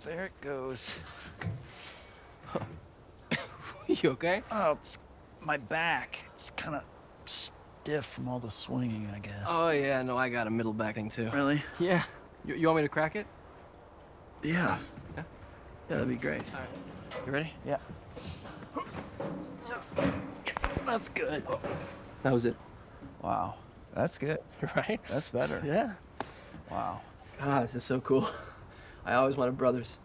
there it goes. You okay? Oh, it's my back. It's kind of stiff from all the swinging, I guess. Oh, yeah, no, I got a middle back thing, too. Really? Yeah. You want me to crack it? Yeah. Yeah? Yeah, that'd be great. All right. You ready? Yeah. That's good. That was it. Wow. That's good. Right? That's better. Yeah. Wow. God, this is so cool. I always wanted brothers.